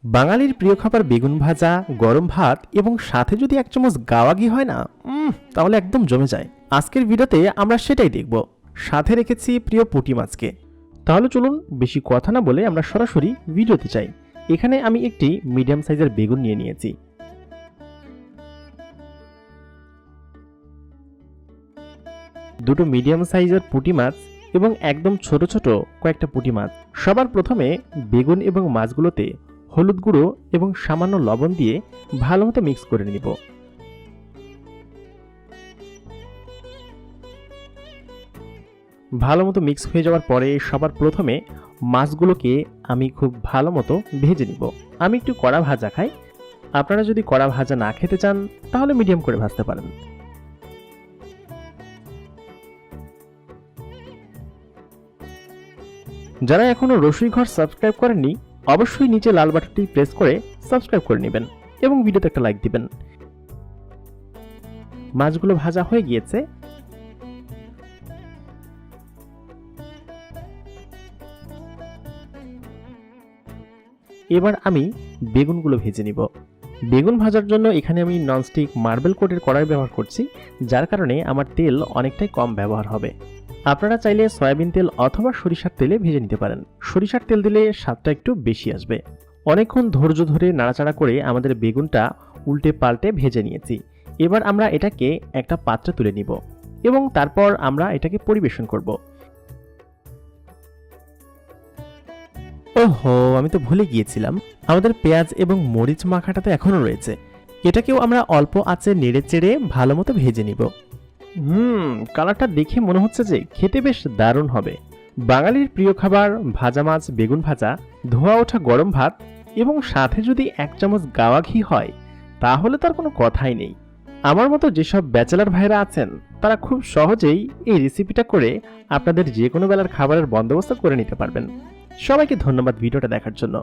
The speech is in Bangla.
বাঙালির প্রিয় খাবার বেগুন ভাজা, গরম ভাত এবং সাথে যদি এক চামচ গাওয়া ঘি হয় না, তাহলে একদম জমে যায়। আজকের ভিডিওতে আমরা সেটাই দেখব। সাথে রেখেছি প্রিয় পুঁটি মাছকে। তাহলে চলুন বেশি কথা না বলে আমরা সরাসরি ভিডিওতে যাই। এখানে আমি একটি মিডিয়াম সাইজের বেগুন নিয়ে নিয়েছি। দুটো মিডিয়াম সাইজের পুঁটি মাছ এবং একদম ছোট ছোট কয়েকটা পুঁটি মাছ। সবার প্রথমে বেগুন এবং মাছগুলোতে হলুদ গুঁড়ো এবং সামান্য লবণ দিয়ে ভালোমতো মিক্স করে নিব। ভালোমতো মিক্স হয়ে যাওয়ার পরে সবার প্রথমে মাছগুলোকে আমি খুব ভালোমতো ভেজে নিব। আমি একটু কড়া ভাজা খাই। আপনারা যদি কড়া ভাজা না খেতে চান তাহলে মিডিয়াম করে ভাজতে পারেন। যারা এখনো রসুই ঘর সাবস্ক্রাইব করেননি, অবশ্যই নিচে লাল বাটনটি প্রেস করে সাবস্ক্রাইব করে নেবেন এবং ভিডিওতে একটা লাইক দিবেন। মাছগুলো ভাজা হয়ে গিয়েছে। এবার আমি বেগুনগুলো ভেজে নিব। বেগুন ভাজার জন্য এখানে আমি ননস্টিক মার্বেল কোটের কড়াই ব্যবহার করছি, যার কারণে আমার তেল অনেকটাই কম ব্যবহার হবে। আপনারা চাইলে সয়াবিন তেল অথবা সরিষার তেলে ভেজে নিতে পারেন। সরিষার তেল দিলে স্বাদটা একটু বেশি আসবে। অনেকক্ষণ ধৈর্য ধরে নাড়াচাড়া করে আমাদের বেগুনটা উল্টে পাল্টে ভেজে নিয়েছি। এবার আমরা এটাকে একটা পাত্রে তুলে নিব এবং তারপর আমরা এটাকে পরিবেশন করব। ওহো, আমি তো ভুলে গিয়েছিলাম, আমাদের পেঁয়াজ এবং মরিচ মাখাটা তো এখনো রয়েছে। এটাকেও আমরা অল্প আঁচে নেড়ে চেড়ে ভালো মতো ভেজে নিব। কালারটা দেখে মনে হচ্ছে যে খেতে বেশ দারুণ হবে। বাঙালির প্রিয় খাবার ভাজা মাছ, বেগুন ভাজা, ধোয়া ওঠা গরম ভাত এবং সাথে যদি এক চামচ গাওয়া ঘি হয় তাহলে তার কোনো কথাই নেই। আমার মতো যেসব ব্যাচেলার ভাইরা আছেন তারা খুব সহজেই এই রেসিপিটা করে আপনাদের যে কোনো বেলার খাবারের বন্দোবস্ত করে নিতে পারবেন। সবাইকে ধন্যবাদ ভিডিওটা দেখার জন্য।